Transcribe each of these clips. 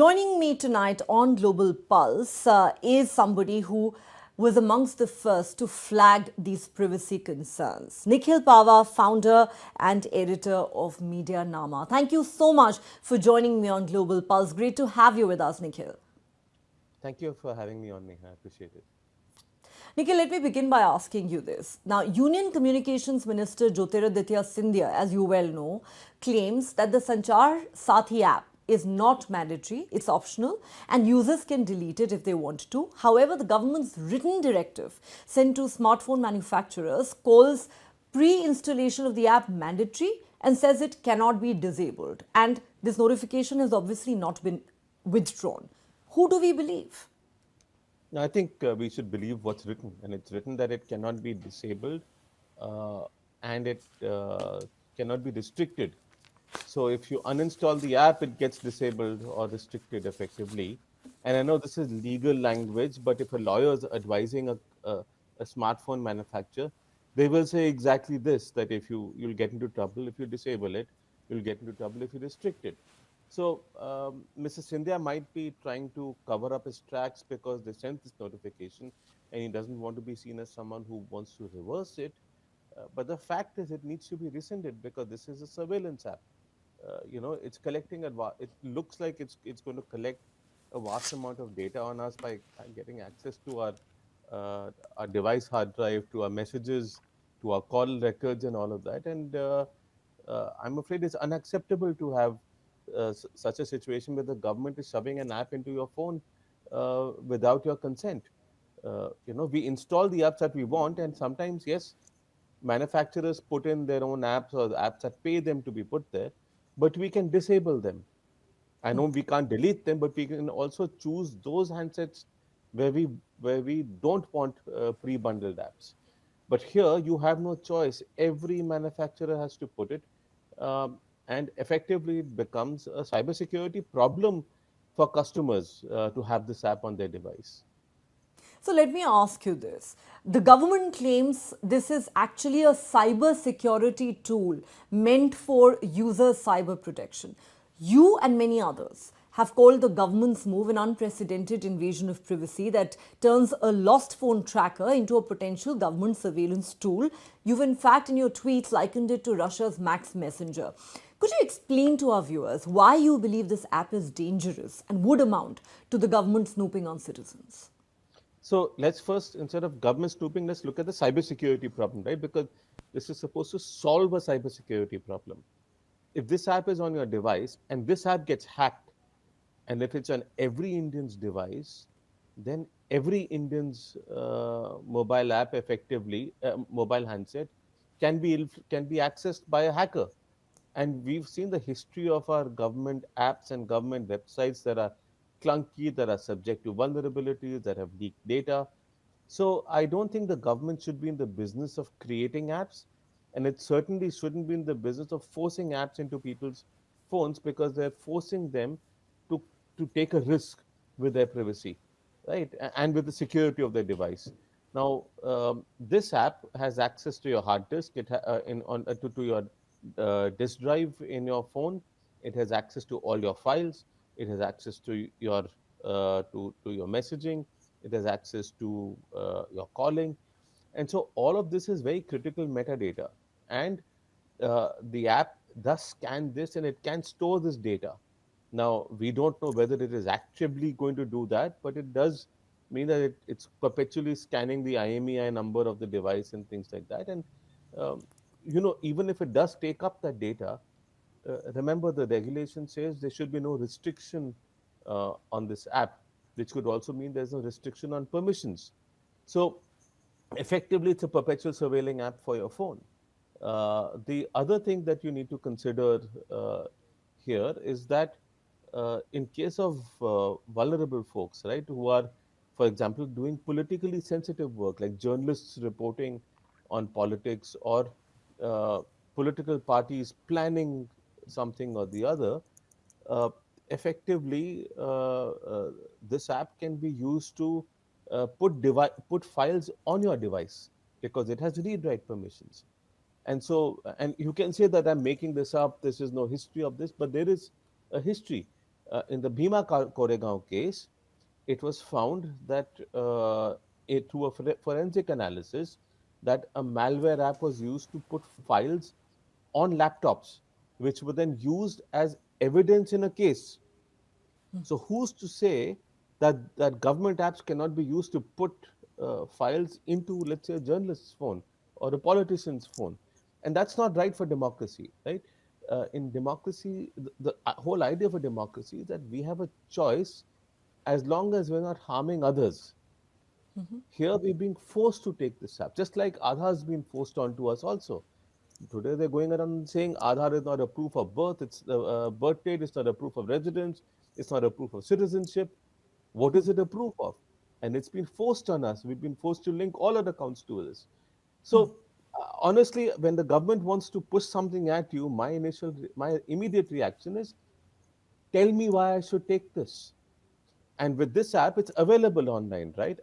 Joining me tonight on Global Pulse is somebody who was amongst the first to flag these privacy concerns. Nikhil Pahwa, founder and editor of Media Nama. Thank you so much for joining me on Global Pulse. Great to have you with us, Nikhil. Thank you for having me on, Neha. I appreciate it. Nikhil, let me begin by asking you this. Now, Union Communications Minister Jyotiraditya Scindia, as you well know, claims that the Sanchar Saathi app is not mandatory, it's optional, and users can delete it if they want to. However, the government's written directive sent to smartphone manufacturers calls pre-installation of the app mandatory and says it cannot be disabled. And this notification has obviously not been withdrawn. Who do we believe? Now, I think we should believe what's written, and it's written that it cannot be disabled uh, and it cannot be restricted. So, if you uninstall the app, it gets disabled or restricted effectively. And I know this is legal language, but if a lawyer is advising a smartphone manufacturer, they will say exactly this: that if you'll get into trouble if you disable it, you'll get into trouble if you restrict it. So, Mr. Scindia might be trying to cover up his tracks because they sent this notification and he doesn't want to be seen as someone who wants to reverse it. But the fact is, it needs to be rescinded because this is a surveillance app. It's collecting it looks like it's going to collect a vast amount of data on us by getting access to our device hard drive, to our messages, to our call records, and all of that. And I'm afraid it's unacceptable to have such a situation where the government is shoving an app into your phone without your consent. We install the apps that we want, and sometimes, yes, manufacturers put in their own apps or the apps that pay them to be put there, but we can disable them. I know we can't delete them, but we can also choose those handsets where we don't want pre-bundled apps. But here you have no choice. Every manufacturer has to put it, and effectively it becomes a cybersecurity problem for customers to have this app on their device. So let me ask you this. The government claims this is actually a cyber security tool meant for user cyber protection. You and many others have called the government's move an unprecedented invasion of privacy that turns a lost phone tracker into a potential government surveillance tool. You've, in fact, in your tweets, likened it to Russia's Max Messenger. Could you explain to our viewers why you believe this app is dangerous and would amount to the government snooping on citizens? So let's first, instead of government snooping, let's look at the cybersecurity problem, right? Because this is supposed to solve a cybersecurity problem. If this app is on your device and this app gets hacked, and if it's on every Indian's device, then every Indian's mobile app, effectively mobile handset, can be accessed by a hacker. And we've seen the history of our government apps and government websites that are clunky, that are subject to vulnerabilities, that have leaked data. So I don't think the government should be in the business of creating apps, and it certainly shouldn't be in the business of forcing apps into people's phones because they're forcing them to to take a risk with their privacy, right, and with the security of their device. Now, this app has access to your hard disk, to your disk drive in your phone. It has access to all your files. It has access to your messaging. It has access to your calling, and so all of this is very critical metadata. And the app does scan this, and it can store this data. Now, we don't know whether it is actively going to do that, but it does mean that it's perpetually scanning the IMEI number of the device and things like that. And um, even if it does take up that data, remember the regulation says there should be no restriction on this app, which could also mean there's no restriction on permissions. So effectively, it's a perpetual surveilling app for your phone. The other thing that you need to consider here is that in case of vulnerable folks, right, who are, for example, doing politically sensitive work, like journalists reporting on politics, or uh, political parties planning something or the other, uh, effectively, this app can be used to put files on your device because it has read-write permissions. And so, and you can say that I'm making this up, this is no history of this, but there is a history. In the Bhima Koregaon case, it was found that through a forensic analysis, that a malware app was used to put files on laptops, which were then used as evidence in a case. So who's to say that government apps cannot be used to put files into, let's say, a journalist's phone or a politician's phone? And that's not right for democracy, right? In democracy, the whole idea of a democracy is that we have a choice as long as we're not harming others. Here we're being forced to take this app, just like Aadhaar has been forced onto us also. Today they're going around saying Aadhaar is not a proof of birth, it's the birth date, it's not a proof of residence, it's not a proof of citizenship. What is it a proof of? And it's been forced on us. We've been forced to link all other accounts to this. So honestly, when the government wants to push something at you, my immediate reaction is, tell me why I should take this. And with this app, it's available online, right?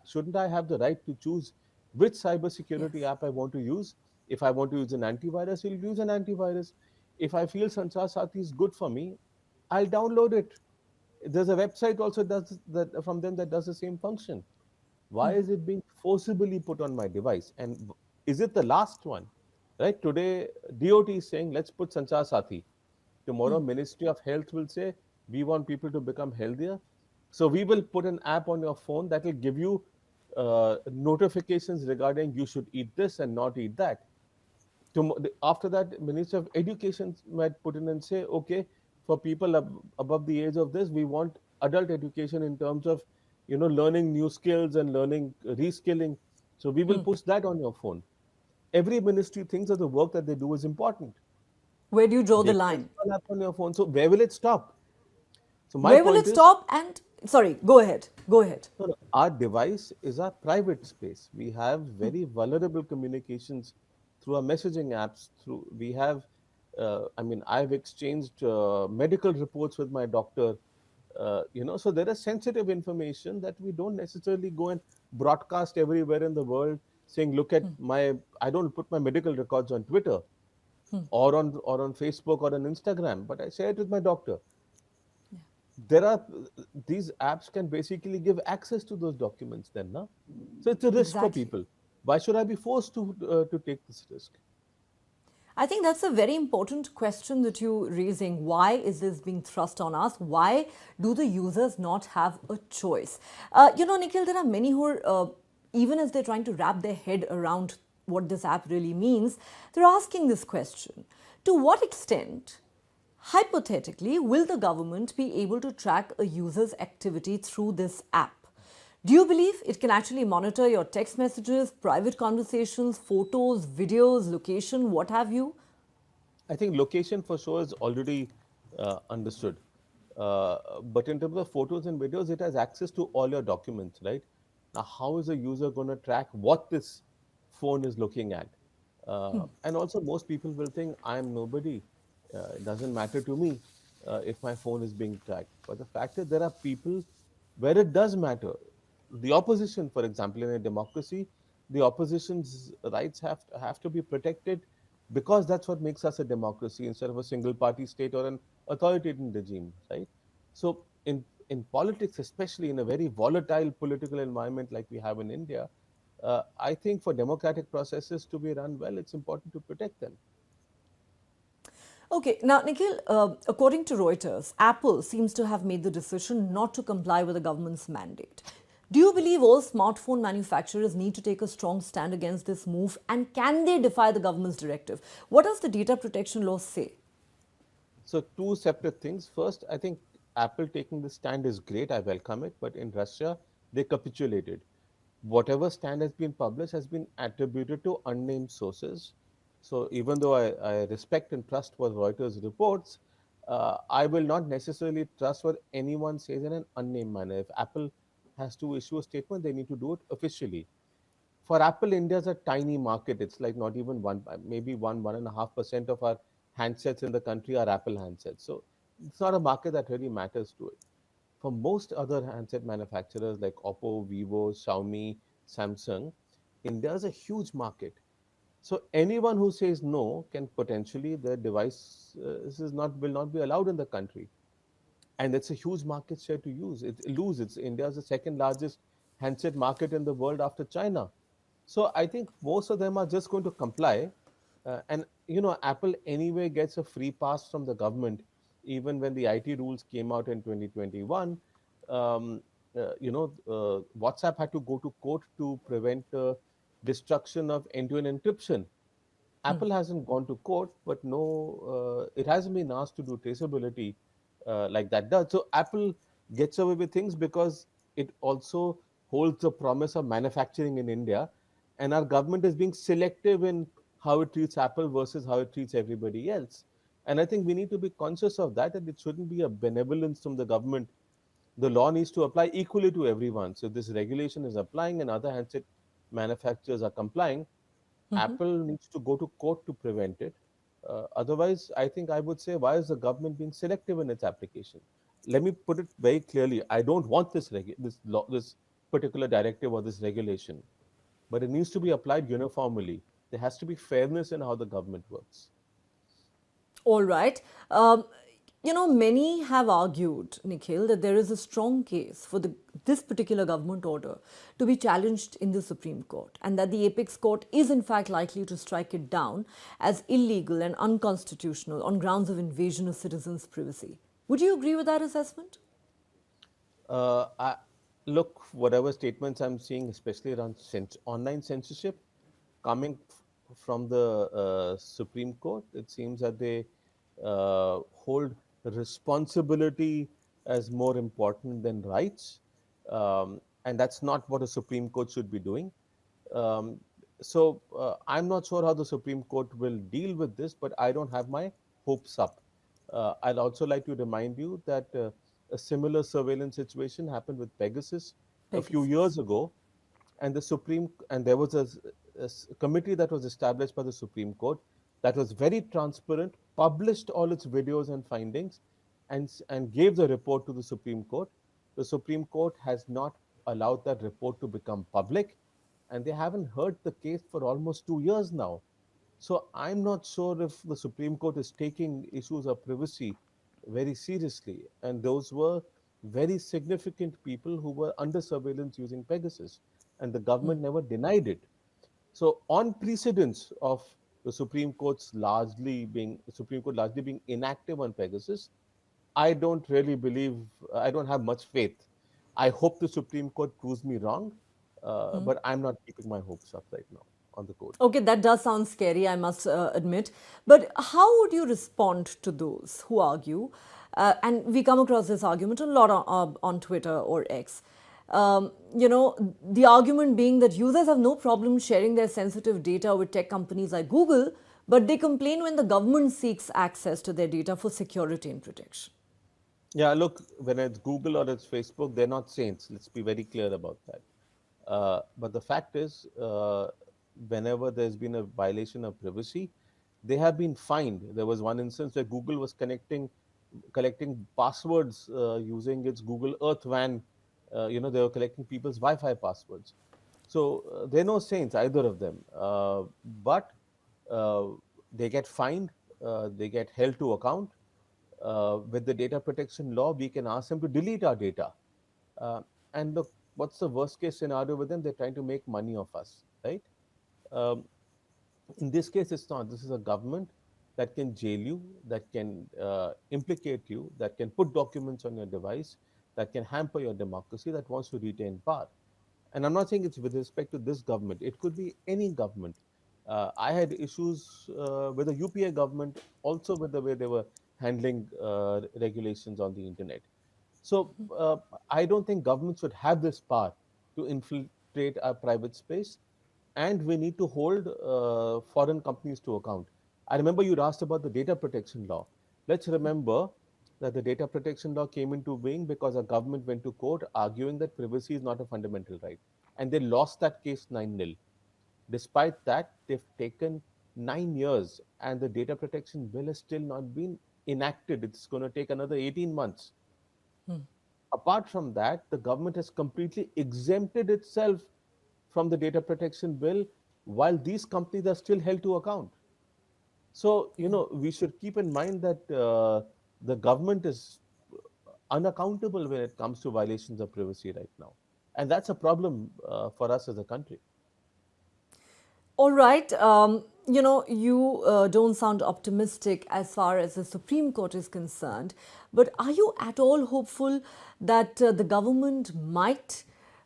Shouldn't I have the right to choose which cybersecurity Yes. app I want to use? If I want to use an antivirus, I'll use an antivirus. If I feel Sanchar Saathi is good for me, I'll download it. There's a website also does that from them that does the same function. Why is it being forcibly put on my device? And is it the last one? Right? Today, DOT is saying, let's put Sanchar Saathi. Tomorrow, Ministry of Health will say, we want people to become healthier. So we will put an app on your phone that will give you notifications regarding you should eat this and not eat that. After that, Minister of Education might put in and say, okay, for people above the age of this, we want adult education in terms of, learning new skills and learning reskilling. So we will push that on your phone. Every ministry thinks that the work that they do is important. Where do you draw the They can line? install app on your phone. So where will it stop? So my Where will point it is, stop? And sorry, go ahead. Go ahead. no, no, our device is our private space. We have very vulnerable communications through our messaging apps. I've exchanged medical reports with my doctor. So there is sensitive information that we don't necessarily go and broadcast everywhere in the world, saying, "Look at my." I don't put my medical records on Twitter or on Facebook or on Instagram, but I share it with my doctor. There are These apps can basically give access to those documents then, no? So it's a risk for Exactly. people. Why should I be forced to take this risk? I think that's a very important question that you're raising. Why is this being thrust on us? Why do the users not have a choice? Nikhil, there are many who are, even as they're trying to wrap their head around what this app really means, they're asking this question. To what extent, hypothetically, will the government be able to track a user's activity through this app? Do you believe it can actually monitor your text messages, private conversations, photos, videos, location, what have you? I think location for sure is already understood. But in terms of photos and videos, it has access to all your documents, right? Now, how is a user going to track what this phone is looking at? And also, most people will think, I'm nobody. It doesn't matter to me if my phone is being tracked. But the fact is, there are people where it does matter. The opposition, for example, in a democracy, the opposition's rights have to be protected, because that's what makes us a democracy instead of a single party state or an authoritarian regime, right? So in politics, especially in a very volatile political environment like we have in India, I think for democratic processes to be run well, it's important to protect them. Okay, now, Nikhil, according to Reuters, Apple seems to have made the decision not to comply with the government's mandate. Do you believe all smartphone manufacturers need to take a strong stand against this move, and can they defy the government's directive? What does the data protection law say? So two separate things. First, I think Apple taking the stand is great. I welcome it. But in Russia, they capitulated. Whatever stand has been published has been attributed to unnamed sources. So even though I respect and trust what Reuters reports, I will not necessarily trust what anyone says in an unnamed manner. If Apple has to issue a statement, they need to do it officially. For Apple, India is a tiny market. It's like not even maybe 1.5% of our handsets in the country are Apple handsets. So it's not a market that really matters to it. For most other handset manufacturers like Oppo, Vivo, Xiaomi, Samsung, India is a huge market. So anyone who says no can potentially, their device is not will not be allowed in the country. and it's a huge market share to use. It lose. It's India's the second largest handset market in the world after China. So I think most of them are just going to comply, and Apple anyway gets a free pass from the government. Even when the IT rules came out in 2021, um, WhatsApp had to go to court to prevent destruction of end-to-end encryption. Apple hasn't gone to court, but no, it hasn't been asked to do traceability like that does. So Apple gets away with things because it also holds the promise of manufacturing in India, and our government is being selective in how it treats Apple versus how it treats everybody else. And I think we need to be conscious of that, and it shouldn't be a benevolence from the government. The law needs to apply equally to everyone. So this regulation is applying, and other handset manufacturers are complying. Apple needs to go to court to prevent it. Otherwise, I think I would say, why is the government being selective in its application? Let me put it very clearly. I don't want this particular directive or this regulation, but it needs to be applied uniformly. There has to be fairness in how the government works. All right. Many have argued, Nikhil, that there is a strong case for this particular government order to be challenged in the Supreme Court, and that the apex court is in fact likely to strike it down as illegal and unconstitutional on grounds of invasion of citizens' privacy. Would you agree with that assessment? I, look, whatever statements I'm seeing, especially around online censorship, coming from the Supreme Court, it seems that they hold responsibility as more important than rights. And that's not what a Supreme Court should be doing. Um, so I'm not sure how the Supreme Court will deal with this, but I don't have my hopes up. I'd also like to remind you that a similar surveillance situation happened with Pegasus a few Pegasus. years ago, and there was a committee that was established by the Supreme Court that was very transparent, published all its videos and findings, and gave the report to the Supreme Court. The Supreme Court has not allowed that report to become public, and they haven't heard the case for almost 2 years now. So I'm not sure if the Supreme Court is taking issues of privacy very seriously. And those were very significant people who were under surveillance using Pegasus, and the government never denied it. So on precedence of the Supreme Court largely being inactive on Pegasus, I don't really believe, I don't have much faith. I hope the Supreme Court proves me wrong, but I'm not keeping my hopes up right now on the court. Okay, that does sound scary, I must admit. But how would you respond to those who argue, and we come across this argument a lot on Twitter or X, the argument being that users have no problem sharing their sensitive data with tech companies like Google, but they complain when the government seeks access to their data for security and protection. Yeah, look, when it's Google or it's Facebook, they're not saints. Let's be very clear about that. But the fact is, whenever there's been a violation of privacy, they have been fined. There was one instance where Google was collecting passwords using its Google Earth van. They were collecting people's Wi-Fi passwords. So they're no saints, either of them. But uh, they get fined, they get held to account. With the data protection law, we can ask them to delete our data. Uh, and look, what's the worst case scenario with them? They're trying to make money off us, right? Um, in this case, it's not. This is a government that can jail you, that can implicate you, that can put documents on your device, that can hamper your democracy, that wants to retain power. And I'm not saying it's with respect to this government, it could be any government. I had issues with the UPA government, also with the way they were handling regulations on the internet. So I don't think government should have this power to infiltrate our private space, and we need to hold foreign companies to account. I remember you asked about the data protection law. Let's remember that the data protection law came into being because a government went to court arguing that privacy is not a fundamental right, and they lost that case 9-0. Despite that, they've taken 9 years, and the data protection bill has still not been enacted. It's going to take another 18 months. Apart from that, the government has completely exempted itself from the data protection bill while these companies are still held to account. So, we should keep in mind that the government is unaccountable when it comes to violations of privacy right now. And that's a problem for us as a country. All right. You don't sound optimistic as far as the Supreme Court is concerned, but are you at all hopeful that the government might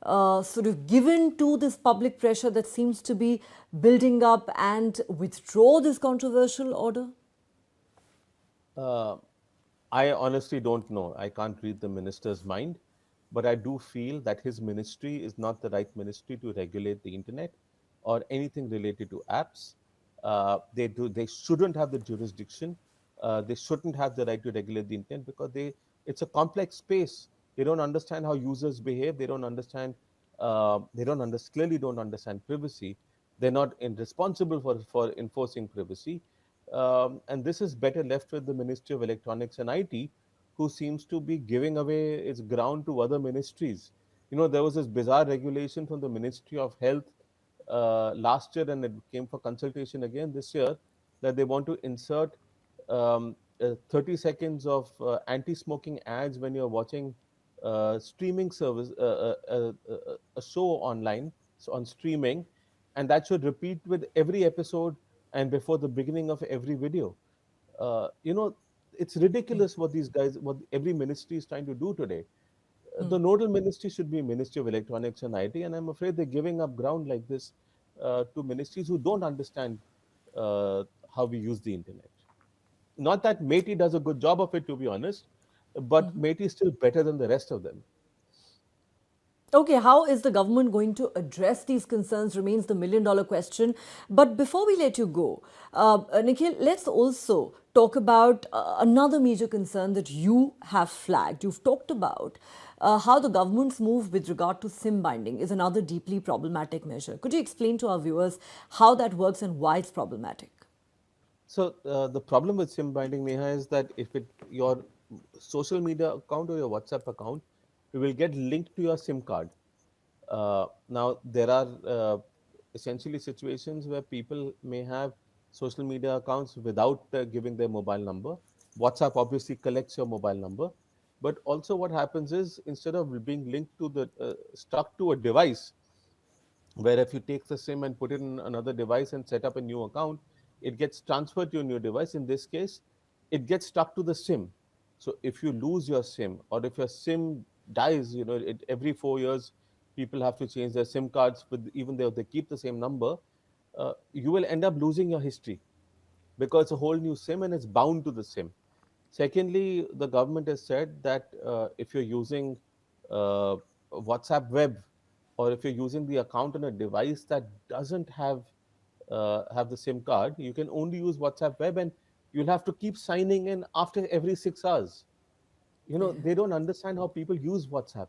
sort of give in to this public pressure that seems to be building up and withdraw this controversial order? Uh, I honestly don't know. I can't read the minister's mind, but I do feel that his ministry is not the right ministry to regulate the internet or anything related to apps. They shouldn't have the jurisdiction. They shouldn't have the right to regulate the internet because it's a complex space. They don't understand how users behave. They don't understand. Clearly don't understand privacy. They're not responsible for enforcing privacy. And this is better left with the Ministry of Electronics and IT, who seems to be giving away its ground to other ministries. There was this bizarre regulation from the Ministry of Health last year, and it came for consultation again this year, that they want to insert 30 seconds of anti-smoking ads when you're watching streaming service, a show online, so on streaming, and that should repeat with every episode and before the beginning of every video. Uh, you know, it's ridiculous what every ministry is trying to do today. The nodal ministry should be Ministry of Electronics and IT, and I'm afraid they're giving up ground like this to ministries who don't understand how we use the internet. Not that MeitY does a good job of it, to be honest, but MeitY is still better than the rest of them. Okay, how is the government going to address these concerns remains the million-dollar question. But before we let you go, Nikhil, let's also talk about another major concern that you have flagged. You've talked about how the government's move with regard to SIM binding is another deeply problematic measure. Could you explain to our viewers how that works and why it's problematic? So the problem with SIM binding, Neha, is that if your social media account or your WhatsApp account, it will get linked to your SIM card. Now, there are essentially situations where people may have social media accounts without giving their mobile number. WhatsApp obviously collects your mobile number, but also what happens is, instead of being linked to the stuck to a device, where if you take the SIM and put it in another device and set up a new account, it gets transferred to a new device. In this case, it gets stuck to the SIM. So if you lose your SIM, or if your SIM dies, every 4 years, people have to change their SIM cards, even though they keep the same number, you will end up losing your history because it's a whole new SIM and it's bound to the SIM. Secondly, the government has said that if you're using uh, WhatsApp web, or if you're using the account on a device that doesn't have the SIM card, you can only use WhatsApp web, and you'll have to keep signing in after every 6 hours. Yeah, They don't understand how people use WhatsApp.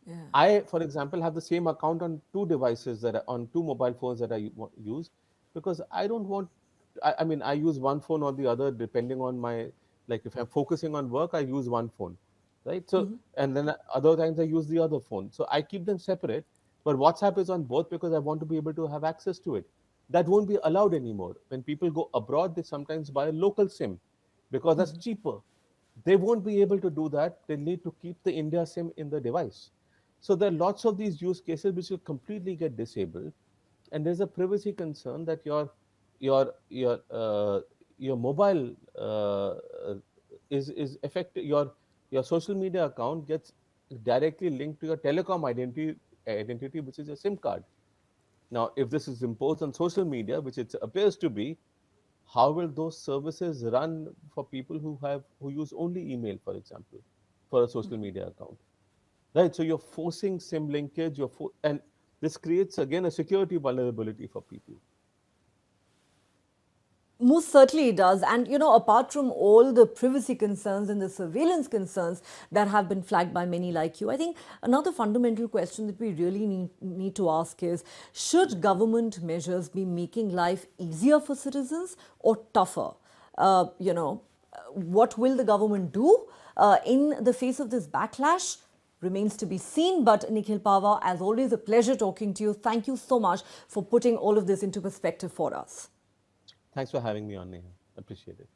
yeah. I, for example, have the same account on two devices that are on two mobile phones that I use, because I don't want. I mean, I use one phone or the other depending on my, like, if I'm focusing on work, I use one phone, right? So, and then other times I use the other phone. So I keep them separate. But WhatsApp is on both because I want to be able to have access to it. That won't be allowed anymore. When people go abroad, they sometimes buy a local SIM because that's cheaper. They won't be able to do that. They need to keep the India SIM in the device. So there are lots of these use cases which will completely get disabled, and there's a privacy concern that your your uh, your mobile is affected. Your social media account gets directly linked to your telecom identity, which is your SIM card. Now, if this is imposed on social media, which it appears to be, how will those services run for people who use only email, for example, for a social media account? Right. So you're forcing SIM linkage. And this creates again a security vulnerability for people. Most certainly it does. And, apart from all the privacy concerns and the surveillance concerns that have been flagged by many like you, I think another fundamental question that we really need to ask is, should government measures be making life easier for citizens or tougher? What will the government do in the face of this backlash? Remains to be seen. But Nikhil Pahwa, as always, a pleasure talking to you. Thank you so much for putting all of this into perspective for us. Thanks for having me on, Neha. Appreciate it.